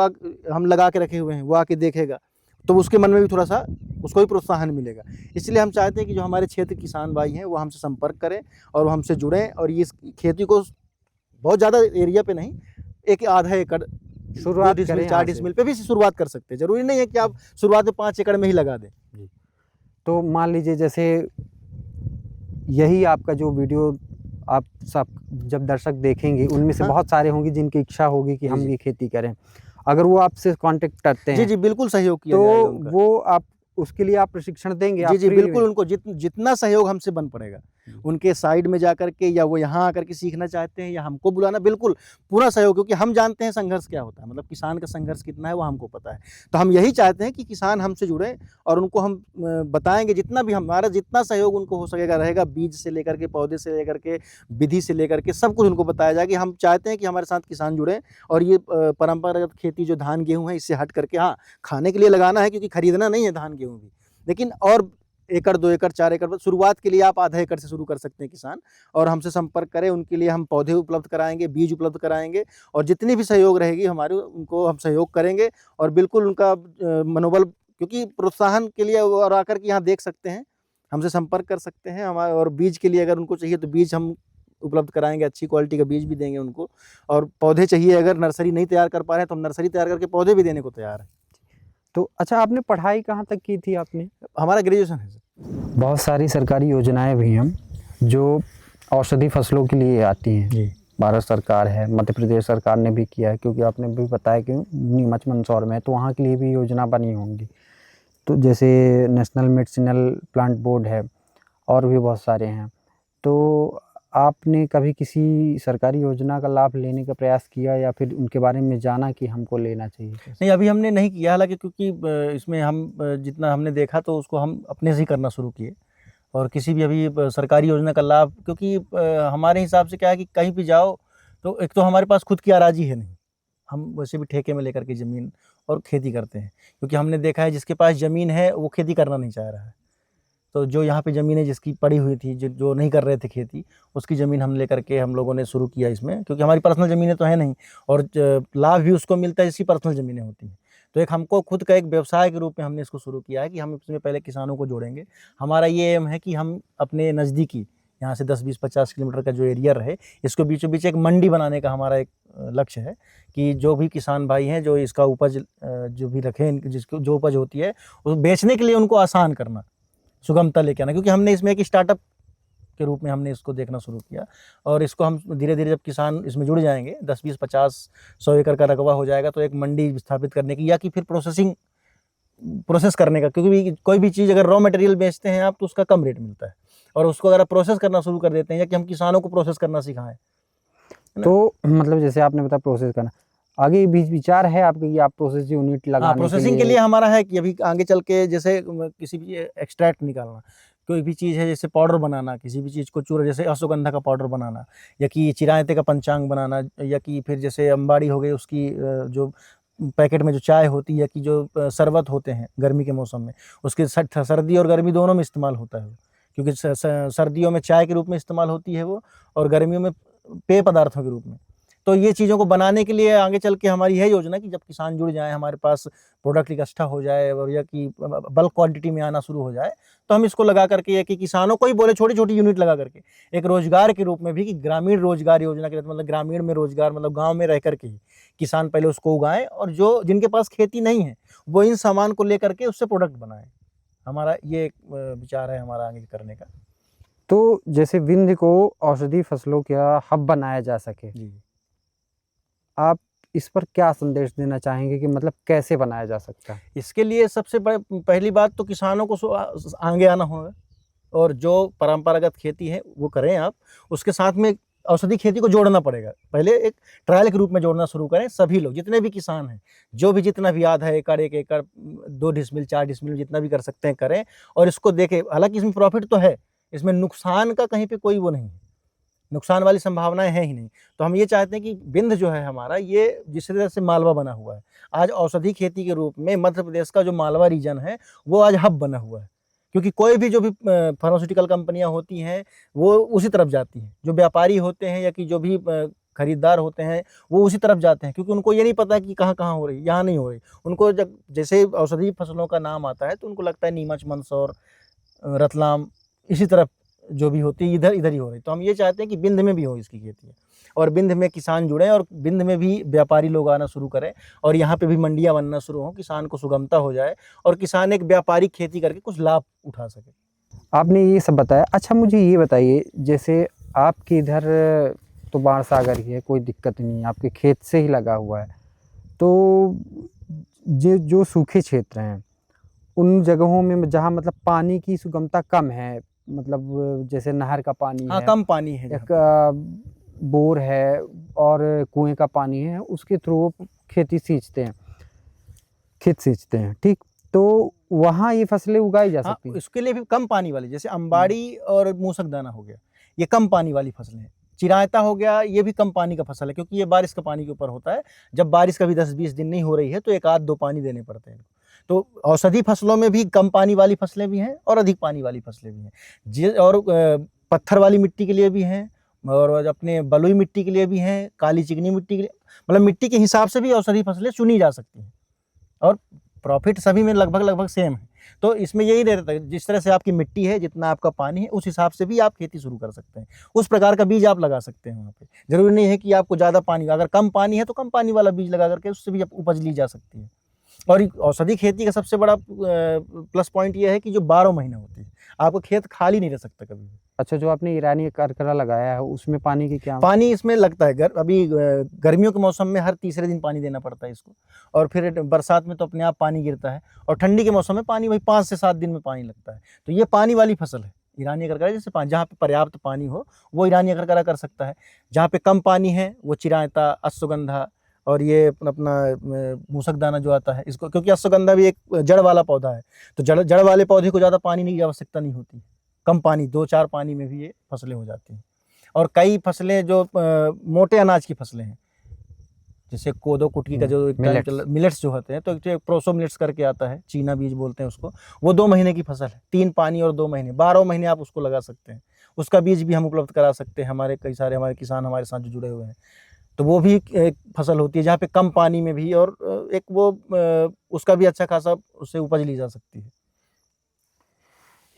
हम लगा के रखे हुए हैं, वो आके देखेगा तो उसके मन में भी थोड़ा सा उसको भी प्रोत्साहन मिलेगा। इसलिए हम चाहते हैं कि जो हमारे क्षेत्र किसान भाई हैं वो हमसे संपर्क करें और वो हमसे जुड़ें, और ये खेती को बहुत ज़्यादा एरिया पे नहीं, एक आधा एकड़, शुरुआत 2 डिसमिल, करें 4 यहाँ से। डिसमिल पे भी शुरुआत कर सकते हैं। ज़रूरी नहीं है कि आप शुरुआत में 5 एकड़ में ही लगा दें। तो मान लीजिए जैसे यही आपका जो वीडियो आप सब जब दर्शक देखेंगे, उनमें से हाँ। बहुत सारे होंगे जिनकी इच्छा होगी कि हम जी। ये खेती करें। अगर वो आपसे कांटेक्ट करते जी, हैं जी, बिल्कुल सहयोग किया जाएगा तो उनका। वो आप उसके लिए आप प्रशिक्षण देंगे? आप जी, जी, फ्री बिल्कुल, में? उनको जितना सहयोग हमसे बन पड़ेगा, उनके साइड में जाकर के, या वो यहाँ आकर के सीखना चाहते हैं या हमको बुलाना, बिल्कुल पूरा सहयोग, क्योंकि हम जानते हैं संघर्ष क्या होता है, मतलब किसान का संघर्ष कितना है वो हमको पता है। तो हम यही चाहते हैं कि किसान हमसे जुड़ें और उनको हम बताएँगे, जितना भी हमारा जितना सहयोग उनको हो सकेगा रहेगा, बीज से लेकर के, पौधे से लेकर के, विधि से लेकर के सब कुछ उनको बताया जाएगा। कि हम चाहते हैं कि हमारे साथ किसान जुड़ें और ये परंपरागत खेती जो धान गेहूँ है इससे हट करके, हाँ, खाने के लिए लगाना है क्योंकि खरीदना नहीं है धान गेहूँ भी, लेकिन और एकड़, 2 एकड़, 4 एकड़ पर शुरुआत के लिए आप आधा एकड़ से शुरू कर सकते हैं किसान, और हमसे संपर्क करें। उनके लिए हम पौधे उपलब्ध कराएँगे, बीज उपलब्ध कराएँगे, और जितनी भी सहयोग रहेगी हमारे, उनको हम सहयोग करेंगे, और बिल्कुल उनका मनोबल, क्योंकि प्रोत्साहन के लिए वो और आकर के यहाँ देख सकते हैं, हमसे संपर्क कर सकते हैं हमारे, और बीज के लिए अगर उनको चाहिए तो बीज हम उपलब्ध कराएँगे, अच्छी क्वालिटी का बीज भी देंगे उनको, और पौधे चाहिए, अगर नर्सरी नहीं तैयार कर पा रहे हैं तो हम नर्सरी तैयार करके पौधे भी देने को तैयार हैं। तो अच्छा, आपने पढ़ाई कहाँ तक की थी आपने? हमारा ग्रेजुएशन है सर। बहुत सारी सरकारी योजनाएं भी हैं जो औषधि फसलों के लिए आती हैं। जी। भारत सरकार है, मध्य प्रदेश सरकार ने भी किया है, क्योंकि आपने भी बताया कि नीमच मंदसौर में है तो वहाँ के लिए भी योजना बनी होंगी। तो जैसे नेशनल मेडिसिनल प्लांट बोर्ड है, और भी बहुत सारे हैं। तो आपने कभी किसी सरकारी योजना का लाभ लेने का प्रयास किया, या फिर उनके बारे में जाना कि हमको लेना चाहिए? नहीं, अभी हमने नहीं किया, हालाँकि क्योंकि इसमें हम जितना हमने देखा तो उसको हम अपने से ही करना शुरू किए, और किसी भी अभी सरकारी योजना का लाभ, क्योंकि हमारे हिसाब से क्या है कि कहीं भी जाओ तो एक तो हमारे पास खुद की अराजी है नहीं, हम वैसे भी ठेके में लेकर के ज़मीन और खेती करते हैं, क्योंकि हमने देखा है जिसके पास ज़मीन है वो खेती करना नहीं चाह रहा है। तो जो यहाँ पे ज़मीनें जिसकी पड़ी हुई थी, जो नहीं कर रहे थे खेती, उसकी ज़मीन हम लेकर के हम लोगों ने शुरू किया इसमें, क्योंकि हमारी पर्सनल ज़मीनें तो है नहीं, और लाभ भी उसको मिलता है जिसकी पर्सनल ज़मीनें होती हैं। तो एक हमको खुद का एक व्यवसाय के रूप में हमने इसको शुरू किया है कि हम इसमें पहले किसानों को जोड़ेंगे। हमारा ये एम है कि हम अपने नज़दीकी यहाँ से 10, 20, 50 किलोमीटर का जो एरिया रहे, इसको बीचों बीच एक मंडी बनाने का हमारा एक लक्ष्य है, कि जो भी किसान भाई हैं जो इसका उपज जो भी रखें, जिसको जो उपज होती है वो बेचने के लिए उनको आसान करना, सुगमता लेके आना, क्योंकि हमने इसमें एक स्टार्टअप के रूप में हमने इसको देखना शुरू किया, और इसको हम धीरे धीरे जब किसान इसमें जुड़ जाएंगे, 10, 20, 50, 100 एकड़ का रकबा हो जाएगा, तो एक मंडी स्थापित करने की, या कि फिर प्रोसेस करने का, क्योंकि कोई भी चीज़ अगर रॉ मटेरियल बेचते हैं आप तो उसका कम रेट मिलता है, और उसको अगर आप प्रोसेस करना शुरू कर देते हैं, या कि हम किसानों को प्रोसेस करना सिखाएं। तो मतलब जैसे आपने बताया प्रोसेस करना, आगे बीच विचार है आपके कि आप प्रोसेस यूनिट लगाने हाँ, प्रोसेसिंग के लिए हमारा है कि अभी आगे चल के जैसे किसी भी एक्सट्रैक्ट निकालना, कोई भी चीज़ है जैसे पाउडर बनाना, किसी भी चीज़ को चूरा, जैसे अश्वगंधा का पाउडर बनाना, या कि चिरायते का पंचांग बनाना, या कि फिर जैसे अंबाड़ी हो गई उसकी जो पैकेट में जो चाय होती है कि जो शरबत होते हैं गर्मी के मौसम में, उसके सर्दी और गर्मी दोनों में इस्तेमाल होता है वो, क्योंकि सर्दियों में चाय के रूप में इस्तेमाल होती है वो, और गर्मियों में पेय पदार्थों के रूप में। तो ये चीज़ों को बनाने के लिए आगे चल के हमारी है योजना कि जब किसान जुड़ जाएँ, हमारे पास प्रोडक्ट इकट्ठा हो जाए और या कि बल्क क्वांटिटी में आना शुरू हो जाए, तो हम इसको लगा करके या कि किसानों को ही बोले छोटी-छोटी यूनिट लगा करके एक रोजगार के रूप में भी, कि ग्रामीण रोजगार योजना के तहत, मतलब ग्रामीण में रोजगार, मतलब गाँव में रह करके ही किसान पहले उसको उगाएँ, और जो जिनके पास खेती नहीं है वो इन सामान को लेकर के उससे प्रोडक्ट बनाएँ। हमारा ये एक विचार है हमारा आगे करने का। तो जैसे विंध्य को औषधि फसलों का हब बनाया जा सके, जी। आप इस पर क्या संदेश देना चाहेंगे कि मतलब कैसे बनाया जा सकता है? इसके लिए सबसे पहली बात तो किसानों को आगे आना होगा, और जो परंपरागत खेती है वो करें आप, उसके साथ में औषधि खेती को जोड़ना पड़ेगा। पहले एक ट्रायल के रूप में जोड़ना शुरू करें, सभी लोग, जितने भी किसान हैं, जो भी जितना भी आधा एकड़, 1 एकड़, 2 डिसमिल, 4 डिसमिल, जितना भी कर सकते हैं करें, और इसको देखें। हालांकि इसमें प्रॉफिट तो है, इसमें नुकसान का कहीं पे कोई वो नहीं है, नुकसान वाली संभावनाएं हैं ही नहीं। तो हम ये चाहते हैं कि विंध्य जो है हमारा, ये जिस तरह से मालवा बना हुआ है, आज औषधि खेती के रूप में मध्य प्रदेश का जो मालवा रीजन है वो आज हब बना हुआ है, क्योंकि कोई भी जो भी फार्मास्यूटिकल कंपनियां होती हैं वो उसी तरफ जाती हैं, जो व्यापारी होते हैं या कि जो भी खरीदार होते हैं वो उसी तरफ जाते हैं, क्योंकि उनको ये नहीं पता कि कहाँ कहाँ हो रही, यहाँ नहीं हो रही। उनको जब जैसे औषधि फसलों का नाम आता है तो उनको लगता है नीमच, मंदसौर, रतलाम, इसी तरफ जो भी होती है इधर इधर ही हो रही। तो हम ये चाहते हैं कि विंध्य में भी हो इसकी खेती, और विंध्य में किसान जुड़ें, और विंध्य में भी व्यापारी लोग आना शुरू करें, और यहाँ पे भी मंडियाँ बनना शुरू हों, किसान को सुगमता हो जाए और किसान एक व्यापारिक खेती करके कुछ लाभ उठा सके। आपने ये सब बताया। अच्छा मुझे ये बताइए, जैसे आपके इधर तो बाढ़ सागर ही है, कोई दिक्कत नहीं है, आपके खेत से ही लगा हुआ है, तो जो सूखे क्षेत्र हैं उन जगहों में जहाँ मतलब पानी की सुगमता कम है, मतलब जैसे नहर का पानी हाँ, है, कम पानी है, एक बोर है और कुएं का पानी है, उसके थ्रू वो खेती सींचते हैं, खेत सींचते हैं, ठीक। तो वहाँ ये फसलें उगाई जा सकती हैं। इसके लिए भी कम पानी वाली, जैसे अंबाड़ी और मूसक दाना हो गया, ये कम पानी वाली फसलें हैं। चिरायता हो गया, ये भी कम पानी का फसल है, क्योंकि ये बारिश का पानी के ऊपर होता है। जब बारिश कभी 10-20 दिन नहीं हो रही है तो 1-2 पानी देने पड़ते हैं। तो औषधि फसलों में भी कम पानी वाली फसलें भी हैं और अधिक पानी वाली फसलें भी हैं, और पत्थर वाली मिट्टी के लिए भी हैं, और अपने बलुई मिट्टी के लिए भी हैं, काली चिकनी मिट्टी के लिए, मतलब मिट्टी के हिसाब से भी औषधि फसलें चुनी जा सकती हैं, और प्रॉफिट सभी में लगभग सेम है। तो इसमें यही रहता है, जिस तरह से आपकी मिट्टी है, जितना आपका पानी है, उस हिसाब से भी आप खेती शुरू कर सकते हैं। उस प्रकार का बीज आप लगा सकते हैं वहाँ पे। ज़रूरी नहीं है कि आपको ज़्यादा पानी, अगर कम पानी है तो कम पानी वाला बीज लगा करके उससे भी उपज ली जा सकती है। और औषधि खेती का सबसे बड़ा प्लस पॉइंट ये है कि जो 12 महीने होती है, आपका खेत खाली नहीं रह सकता कभी भी। अच्छा, जो आपने ईरानी करकरा लगाया है उसमें पानी की क्या? पानी इसमें लगता है, अभी गर्मियों के मौसम में हर तीसरे दिन पानी देना पड़ता है इसको, और फिर बरसात में तो अपने आप पानी गिरता है, और ठंडी के मौसम में पानी वही 5 से 7 दिन में पानी लगता है। तो ये पानी वाली फसल है ईरानी करकरा, जैसे जहाँ पे पर्याप्त पानी हो वो ईरानी करकरा कर सकता है। जहाँ पे कम पानी है वो चिरायता, अश्वगंधा और ये अपना मूसक दाना जो आता है इसको, क्योंकि अश्वगंधा भी एक जड़ वाला पौधा है, तो जड़ वाले पौधे को ज़्यादा पानी की आवश्यकता नहीं होती, कम पानी 2-4 पानी में भी ये फसलें हो जाती हैं। और कई फसलें जो मोटे अनाज की फसलें हैं, जैसे कोदो कुटकी का जो मिलेट्स जो होते हैं, तो एक प्रोसो मिलेट्स करके आता है, चीना बीज बोलते हैं उसको, वो 2 महीने की फसल है, 3 पानी और 2 महीने, 12 महीने आप उसको लगा सकते हैं। उसका बीज भी हम उपलब्ध करा सकते हैं, कई सारे हमारे किसान हमारे साथ जो जुड़े हुए हैं। तो वो भी एक फसल होती है जहाँ पे कम पानी में भी, और एक वो उसका भी अच्छा खासा उससे उपज ली जा सकती है।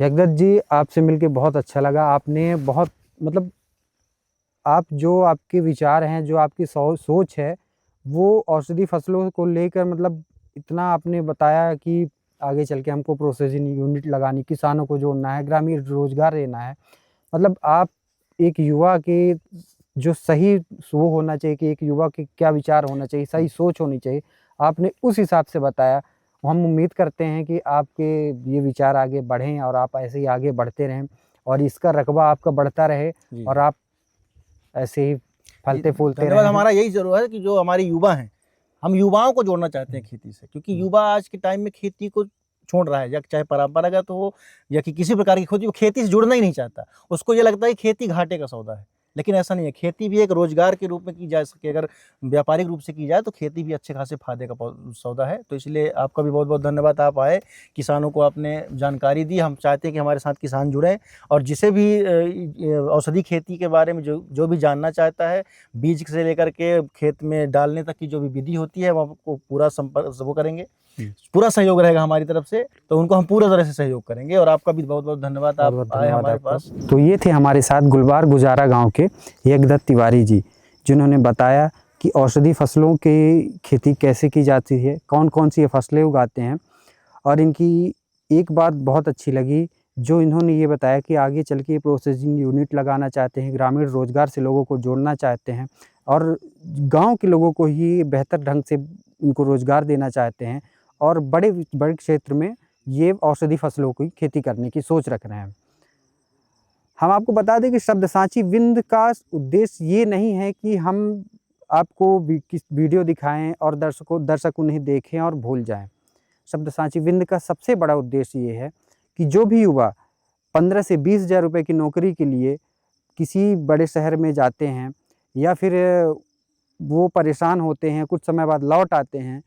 यज्ञदत्त जी, आपसे मिलके बहुत अच्छा लगा। आपने बहुत मतलब जो आपके विचार हैं, जो आपकी सोच है, वो औषधि फसलों को लेकर मतलब इतना आपने बताया कि आगे चल के हमको प्रोसेसिंग यूनिट लगानी, किसानों को जोड़ना है, ग्रामीण रोजगार देना है। मतलब आप एक युवा के जो सही वो होना चाहिए कि एक युवा के क्या विचार होना चाहिए, सही सोच होनी चाहिए, आपने उस हिसाब से बताया। हम उम्मीद करते हैं कि आपके ये विचार आगे बढ़ें और आप ऐसे ही आगे बढ़ते रहें, और इसका रकबा आपका बढ़ता रहे, और आप ऐसे ही फलते फूलते रहें। हमारा यही जरूरत है कि जो हमारे युवा हैं, हम युवाओं को जोड़ना चाहते हैं खेती से, क्योंकि युवा आज के टाइम में खेती को छोड़ रहा है, या चाहे परंपरागत हो या कि किसी प्रकार की खेती, वो खेती से जुड़ना ही नहीं चाहता। उसको ये लगता है कि खेती घाटे का सौदा है, लेकिन ऐसा नहीं है, खेती भी एक रोजगार के रूप में की जा सके, अगर व्यापारिक रूप से की जाए तो खेती भी अच्छे खासे फायदे का सौदा है। तो इसलिए आपका भी बहुत बहुत धन्यवाद, आप आए, किसानों को आपने जानकारी दी। हम चाहते हैं कि हमारे साथ किसान जुड़ें, और जिसे भी औषधि खेती के बारे में जो भी जानना चाहता है, बीज से लेकर के खेत में डालने तक की जो भी विधि होती है, वो आपको पूरा संपर्क वो करेंगे, पूरा सहयोग रहेगा हमारी तरफ से, तो उनको हम पूरा तरह से सहयोग करेंगे। और आपका भी बहुत बहुत धन्यवाद, आप बहुत-बहुत आए धन्यवाद हमारे आपका। पास। तो ये थे हमारे साथ गुलबार गुजारा गांव के एकदत्त तिवारी जी, जिन्होंने बताया कि औषधि फसलों की खेती कैसे की जाती है, कौन कौन सी ये फसलें उगाते हैं। और इनकी एक बात बहुत अच्छी लगी, जो इन्होंने ये बताया कि आगे चल के प्रोसेसिंग यूनिट लगाना चाहते हैं, ग्रामीण रोजगार से लोगों को जोड़ना चाहते हैं और गांव के लोगों को ही बेहतर ढंग से उनको रोजगार देना चाहते हैं, और बड़े बड़े क्षेत्र में ये औषधि फसलों की खेती करने की सोच रख रहे हैं। हम आपको बता दें कि शब्दसाची विंद का उद्देश्य ये नहीं है कि हम आपको किस वीडियो दिखाएं और दर्शक उन्हें देखें और भूल जाएं। शब्दसाची विंद का सबसे बड़ा उद्देश्य ये है कि जो भी युवा 15 से 20 हज़ार रुपये की नौकरी के लिए किसी बड़े शहर में जाते हैं, या फिर वो परेशान होते हैं, कुछ समय बाद लौट आते हैं,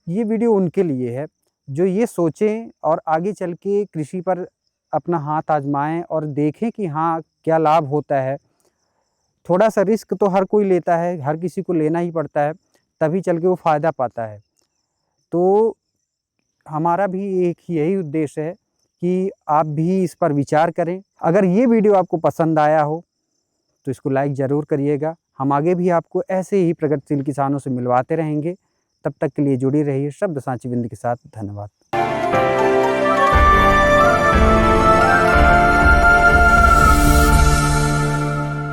ये वीडियो उनके लिए है, जो ये सोचें और आगे चल के कृषि पर अपना हाथ आजमाएं और देखें कि हाँ, क्या लाभ होता है। थोड़ा सा रिस्क तो हर कोई लेता है, हर किसी को लेना ही पड़ता है, तभी चल के वो फ़ायदा पाता है। तो हमारा भी एक यही उद्देश्य है कि आप भी इस पर विचार करें। अगर ये वीडियो आपको पसंद आया हो तो इसको लाइक ज़रूर करिएगा। हम आगे भी आपको ऐसे ही प्रगतिशील किसानों से मिलवाते रहेंगे। तब तक के लिए जुड़ी रहिए शब्दसाची विंद के साथ। धन्यवाद।